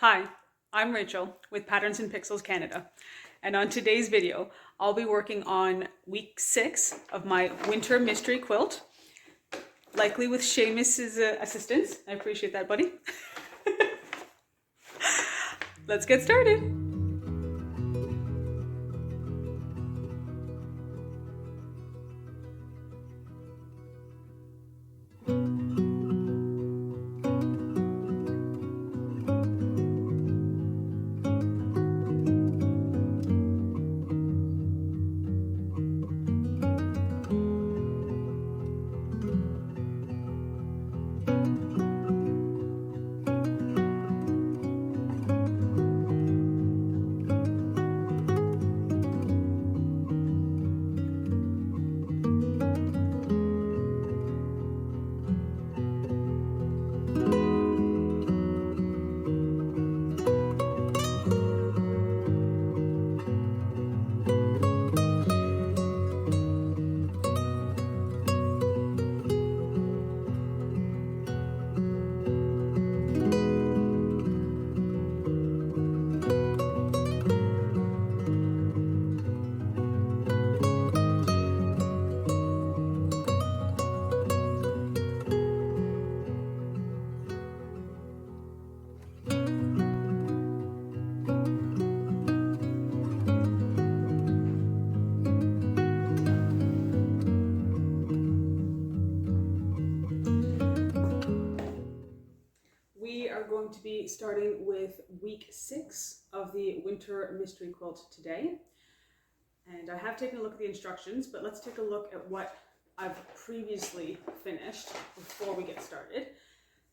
Hi, I'm Rachel with Patterns and Pixels Canada, and on today's video I'll be working on week 6 of my Winter Mystery Quilt, likely with Seamus's assistance. I appreciate that, buddy. Let's get started. We are going to be starting with week 6 of the Winter Mystery Quilt today. And I have taken a look at the instructions, but let's take a look at what I've previously finished before we get started.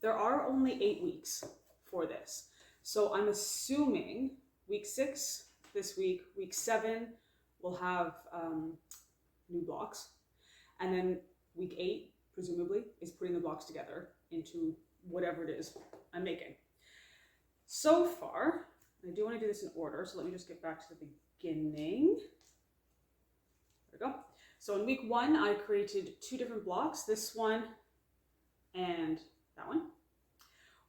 There are only 8 weeks for this. So I'm assuming week 6 this week, week 7 will have new blocks. And then week 8, presumably, is putting the blocks together into whatever it is I'm making. So far, I do want to do this in order, so let me just get back to the beginning. There we go. So in week 1, I created 2 different blocks, this one and that one.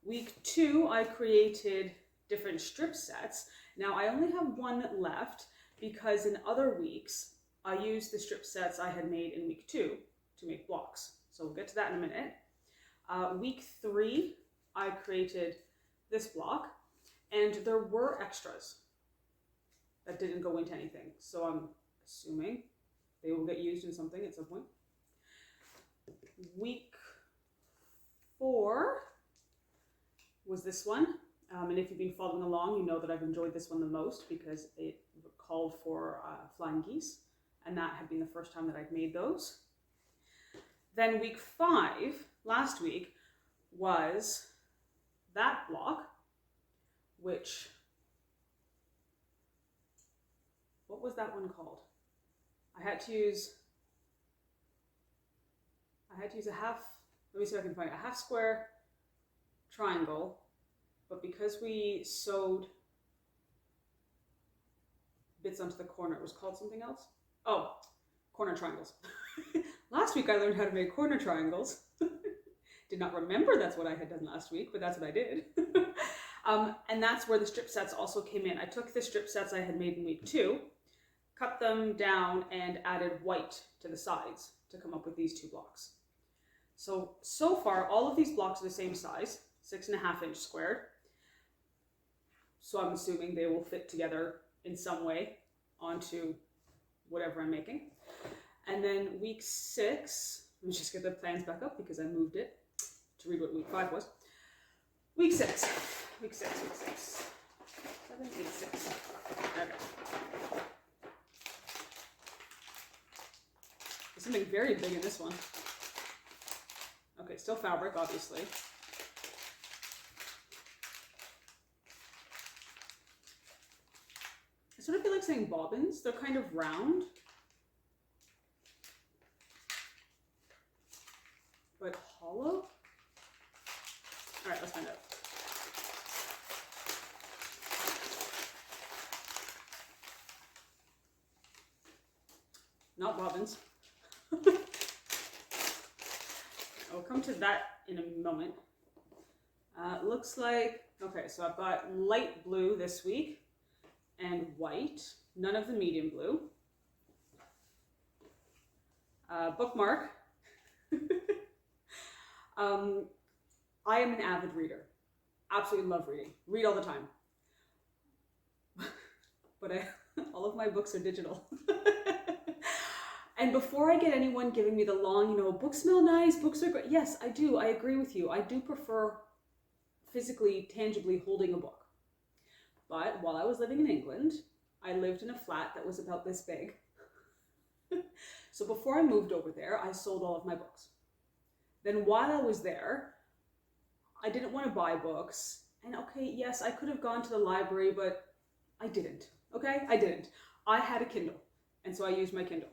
Week 2, I created different strip sets. Now I only have one left because in other weeks, I used the strip sets I had made in week 2 to make blocks. So we'll get to that in a minute. Week 3, I created this block, and there were extras that didn't go into anything. So I'm assuming they will get used in something at some point. Week 4 was this one. And if you've been following along, you know that I've enjoyed this one the most because it called for flying geese. And that had been the first time that I'd made those. Then week 5, last week, was that block, which, what was that one called? I had to use a half, let me see if I can find it, a half square triangle, but because we sewed bits onto the corner, it was called something else. Oh, corner triangles. Last week I learned how to make corner triangles. Did not remember that's what I had done last week, but that's what I did. And that's where the strip sets also came in. I took the strip sets I had made in week 2, cut them down and added white to the sides to come up with these 2 blocks. So far, all of these blocks are the same size, 6.5 inch squared. So I'm assuming they will fit together in some way onto whatever I'm making. And then week 6, let me just get the plans back up because I moved it to read what week 5 was. Week 6. 7, 8, 6. Okay. There's something very big in this one. Okay, still fabric, obviously. I sort of feel like saying bobbins. They're kind of round, but hollow? All right, let's find out. Not bobbins. I'll come to that in a moment. Looks like Okay, so I've got light blue this week and white, none of the medium blue. Bookmark. I am an avid reader. Absolutely love reading. Read all the time. But all of my books are digital. And before I get anyone giving me the long, books smell nice, books are great. Yes, I do. I agree with you. I do prefer physically, tangibly holding a book. But while I was living in England, I lived in a flat that was about this big. So before I moved over there, I sold all of my books. Then while I was there, I didn't want to buy books. And okay, yes, I could have gone to the library, but I didn't. Okay, I didn't. I had a Kindle, and so I used my Kindle.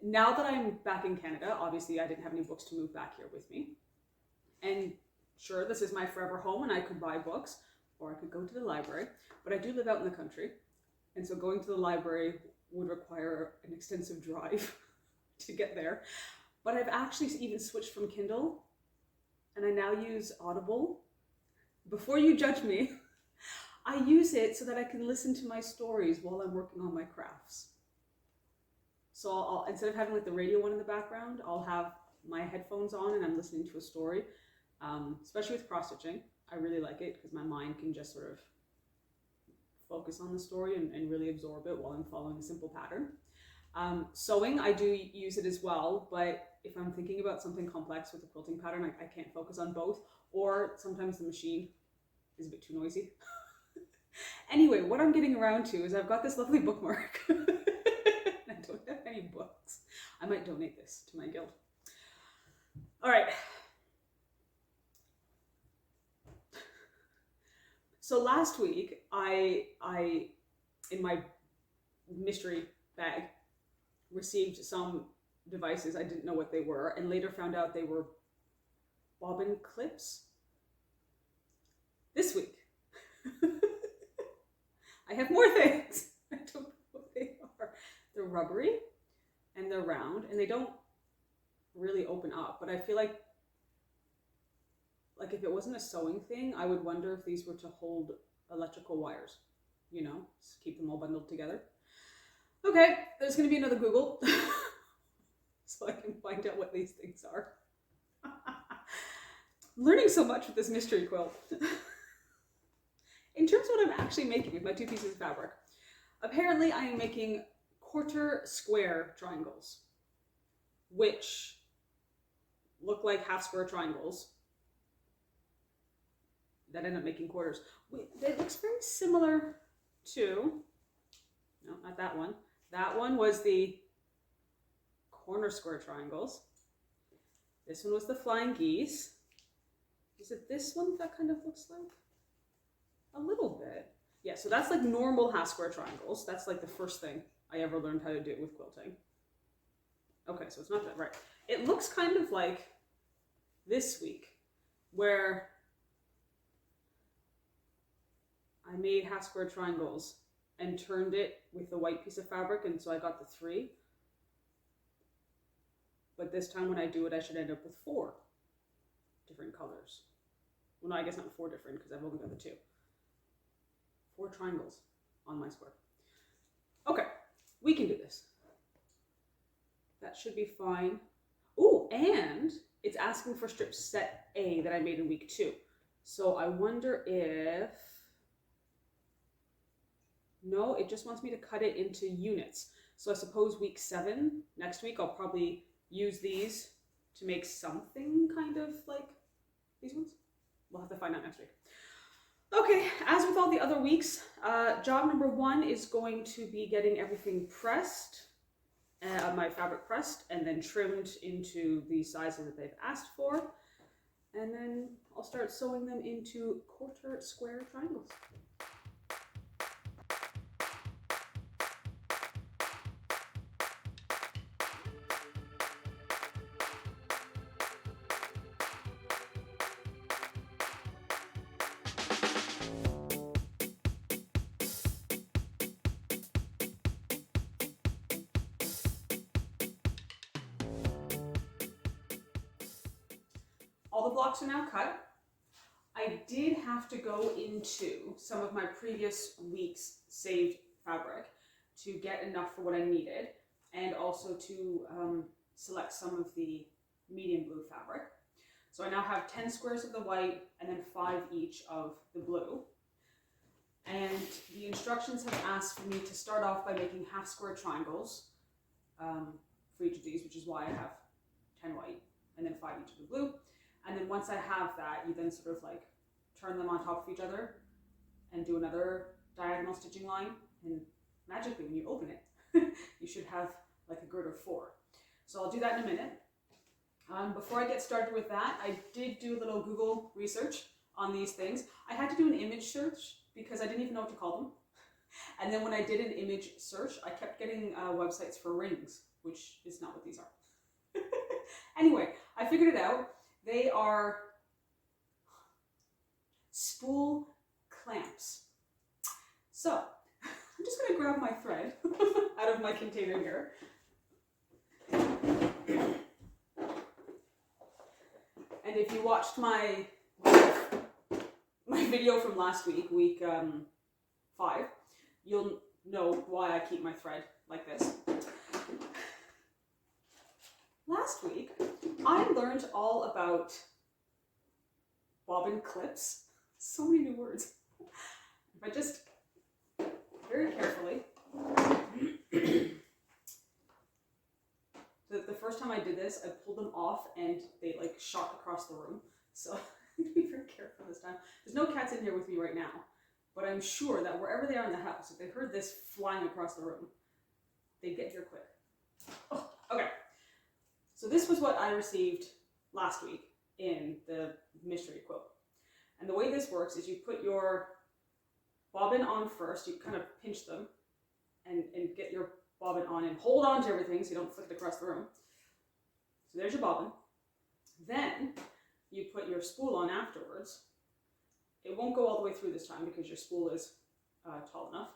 Now that I'm back in Canada, obviously I didn't have any books to move back here with me. And sure, this is my forever home and I could buy books or I could go to the library, but I do live out in the country. And so going to the library would require an extensive drive to get there. But I've actually even switched from Kindle and I now use Audible. Before you judge me, I use it so that I can listen to my stories while I'm working on my crafts. So I'll instead of having like the radio one in the background, I'll have my headphones on and I'm listening to a story. Especially with cross stitching, I really like it because my mind can just sort of focus on the story and really absorb it while I'm following a simple pattern. Sewing, I do use it as well, but if I'm thinking about something complex with a quilting pattern, I can't focus on both, or sometimes the machine is a bit too noisy. Anyway, what I'm getting around to is I've got this lovely bookmark. I don't have any books. I might donate this to my guild. All right. So last week, I in my mystery bag received some devices. I didn't know what they were, and later found out they were bobbin clips. This week, I have more things. I don't know what they are. They're rubbery and they're round and they don't really open up, but I feel like if it wasn't a sewing thing, I would wonder if these were to hold electrical wires, just keep them all bundled together. Okay, there's going to be another Google so I can find out what these things are. Learning so much with this mystery quilt. In terms of what I'm actually making with my 2 pieces of fabric, apparently I am making quarter square triangles, which look like half square triangles that end up making quarters. It looks very similar to, no, not that one. That one was the corner square triangles. This one was the flying geese. Is it this one that kind of looks like? A little bit. Yeah, so that's like normal half square triangles. That's like the first thing I ever learned how to do with quilting. Okay, so it's not that, right. It looks kind of like this week, where I made half square triangles and turned it with the white piece of fabric, and so I got the 3. But this time when I do it, I should end up with 4 different colors. Well, no, I guess not 4 different because I've only got the 2. 4 triangles on my square. Okay, we can do this. That should be fine. Oh, and it's asking for strip set A that I made in week 2. So I wonder if, no, it just wants me to cut it into units. So I suppose week 7, next week, I'll probably use these to make something kind of like these ones. We'll have to find out next week. Okay, as with all the other weeks, job number 1 is going to be getting everything pressed, my fabric pressed, and then trimmed into the sizes that they've asked for. And then I'll start sewing them into quarter square triangles. All the blocks are now cut. I I did have to go into some of my previous week's saved fabric to get enough for what I needed, and also to select some of the medium blue fabric. So I now have 10 squares of the white and then 5 each of the blue. And the instructions have asked for me to start off by making half square triangles for each of these, which is why I have 10 white and then 5 each of the blue. And then once I have that, you then sort of like turn them on top of each other and do another diagonal stitching line. And magically, when you open it, you should have like a grid of 4. So I'll do that in a minute. Before I get started with that, I did do a little Google research on these things. I had to do an image search because I didn't even know what to call them. And then when I did an image search, I kept getting websites for rings, which is not what these are. Anyway, I figured it out. They are spool clamps. So I'm just going to grab my thread out of my container here. And if you watched my video from last week, week 5, you'll know why I keep my thread like this. Last week, I learned all about bobbin clips. So many new words. If I just very carefully. The first time I did this, I pulled them off and they like shot across the room. So be very careful this time. There's no cats in here with me right now, but I'm sure that wherever they are in the house, if they heard this flying across the room, they'd get here quick. Oh, okay. So this was what I received last week in the mystery quilt. And the way this works is you put your bobbin on first, you kind of pinch them and get your bobbin on and hold on to everything so you don't flick it across the room. So there's your bobbin. Then you put your spool on afterwards. It won't go all the way through this time because your spool is tall enough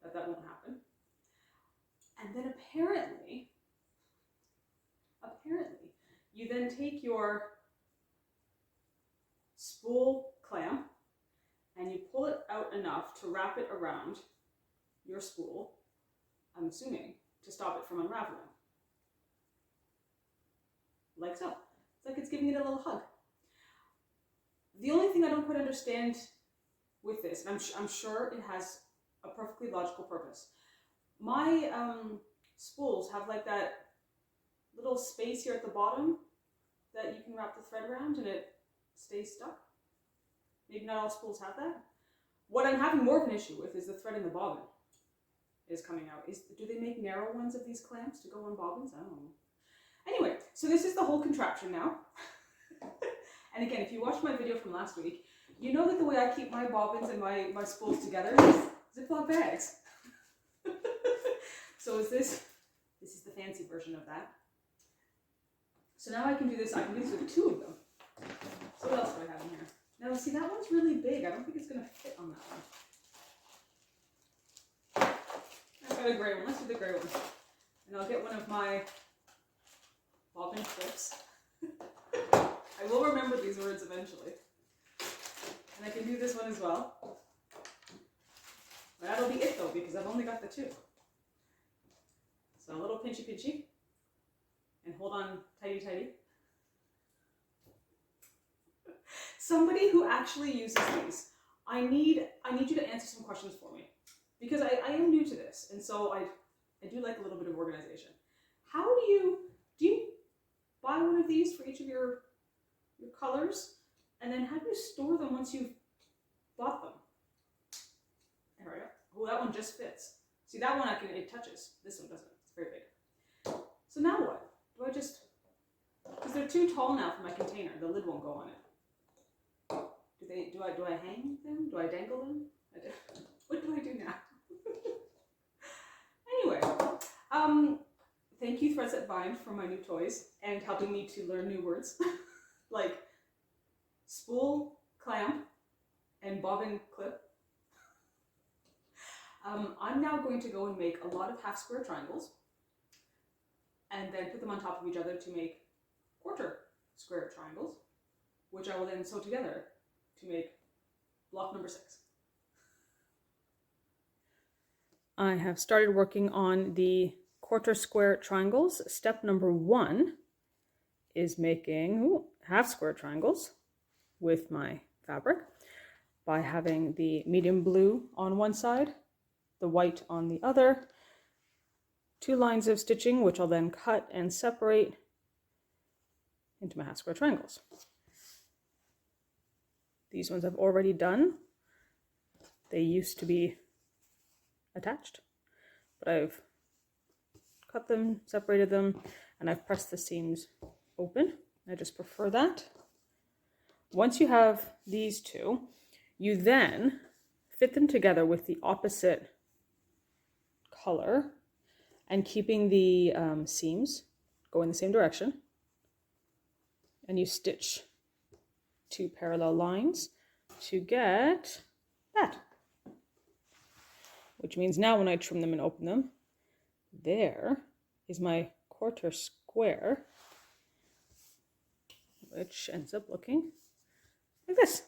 that won't happen. And then apparently, you then take your spool clamp and you pull it out enough to wrap it around your spool, I'm assuming, to stop it from unraveling. Like so. It's like it's giving it a little hug. The only thing I don't quite understand with this, and I'm sure it has a perfectly logical purpose. My spools have like that little space here at the bottom that you can wrap the thread around and it stays stuck. Maybe not all spools have that. What I'm having more of an issue with is the thread in the bobbin is coming out. Do they make narrow ones of these clamps to go on bobbins? I don't know. Anyway, so this is the whole contraption now. And again, if you watched my video from last week, you know that the way I keep my bobbins and my spools together is Ziploc bags. So this is the fancy version of that. So now I can do this with 2 of them. So what else do I have in here? Now see, that one's really big. I don't think it's going to fit on that one. I've got a gray one. Let's do the gray one. And I'll get one of my bobbin clips. I will remember these words eventually. And I can do this one as well. But that'll be it though, because I've only got the 2. So a little pinchy pinchy. And hold on tighty tighty. Somebody who actually uses these, I need you to answer some questions for me. Because I am new to this, and so I do like a little bit of organization. How do you buy one of these for each of your colors? And then how do you store them once you've bought them? There we go. Oh, that one just fits. See, that one it touches. This one doesn't. It's very big. So now what? Do I just, because they're too tall now for my container, the lid won't go on it. Do I hang them? Do I dangle them? What do I do now? Anyway, thank you Threads That Bind for my new toys and helping me to learn new words like spool, clamp, and bobbin clip. I'm now going to go and make a lot of half square triangles and then put them on top of each other to make quarter square triangles, which I will then sew together to make block number 6. I have started working on the quarter square triangles. Step number 1 is making half square triangles with my fabric by having the medium blue on one side, the white on the other, 2 lines of stitching, which I'll then cut and separate into my half square triangles. These ones I've already done. They used to be attached, but I've cut them, separated them, and I've pressed the seams open. I just prefer that. Once you have these two, you then fit them together with the opposite color and keeping the seams go in the same direction. And you stitch 2 parallel lines to get that. Which means now when I trim them and open them, there is my quarter square, which ends up looking like this.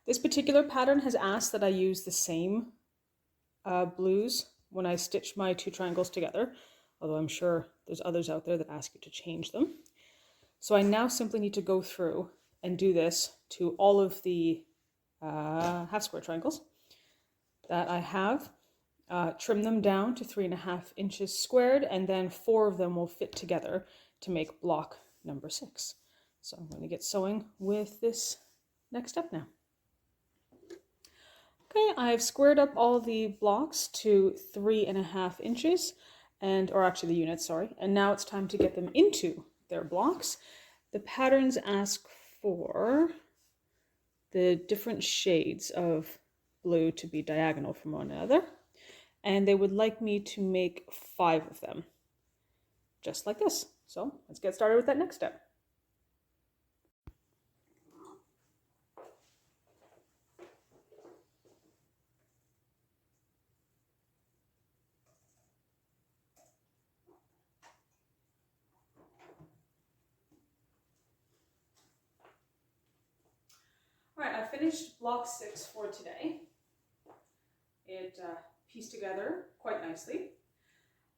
This particular pattern has asked that I use the same blues when I stitch my 2 triangles together, although I'm sure there's others out there that ask you to change them. So I now simply need to go through and do this to all of the half square triangles that I have. Trim them down to 3.5 inches squared, and then 4 of them will fit together to make block number 6. So I'm going to get sewing with this next step now. Okay, I've squared up all the blocks to 3.5 inches, or actually the units, sorry, and now it's time to get them into their blocks. The patterns ask for the different shades of blue to be diagonal from one another, and they would like me to make 5 of them, just like this. So let's get started with that next step. All right, I finished block 6 for today. It pieced together quite nicely.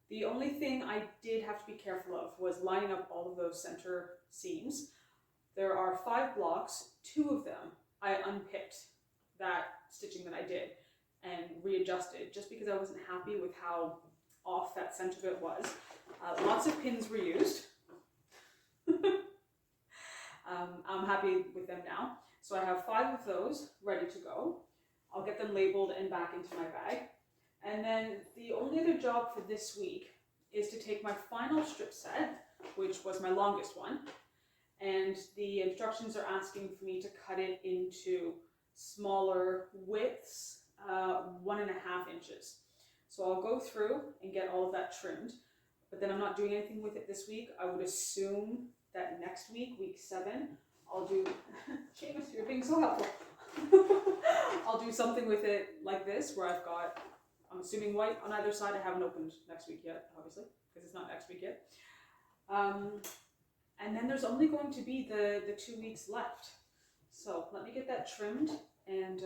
The only thing I did have to be careful of was lining up all of those center seams. There are 5 blocks. 2 of them I unpicked that stitching that I did and readjusted just because I wasn't happy with how off that center bit was. Lots of pins were used. I'm happy with them now. So I have 5 of those ready to go. I'll get them labeled and back into my bag. And then the only other job for this week is to take my final strip set, which was my longest one, and the instructions are asking for me to cut it into smaller widths, 1.5 inches. So I'll go through and get all of that trimmed, but then I'm not doing anything with it this week. I would assume that next week, week 7, I'll do, Seamus, you're being so helpful. I'll do something with it like this, where I've got, I'm assuming white on either side. I haven't opened next week yet, obviously, because it's not next week yet. And then there's only going to be the 2 weeks left. So let me get that trimmed, and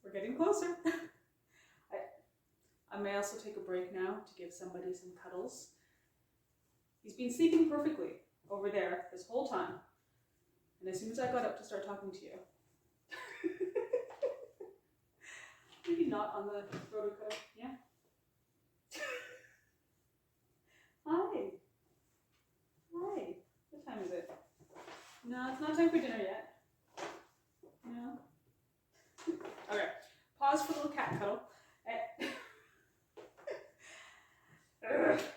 we're getting closer. I may also take a break now to give somebody some cuddles. He's been sleeping perfectly over there this whole time. And as soon as I got up to start talking to you, maybe not on the rotor cutter, yeah? Hi. Hi. What time is it? No, it's not time for dinner yet. No. Okay, pause for a little cat cuddle.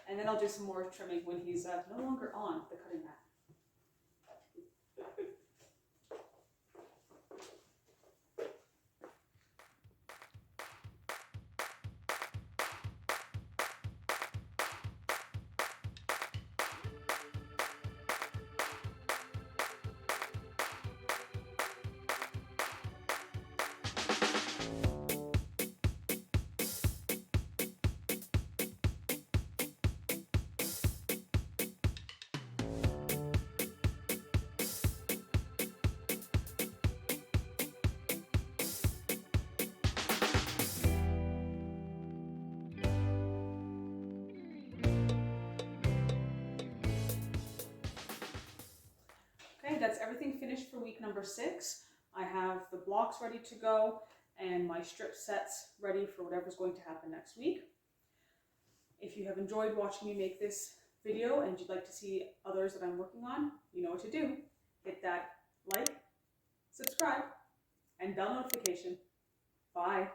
And then I'll do some more trimming when he's no longer on the cutting mat. that's everything finished for week number 6. I have the blocks ready to go and my strip sets ready for whatever's going to happen next week. If you have enjoyed watching me make this video and you'd like to see others that I'm working on, you know what to do. Hit that like, subscribe, and bell notification. Bye.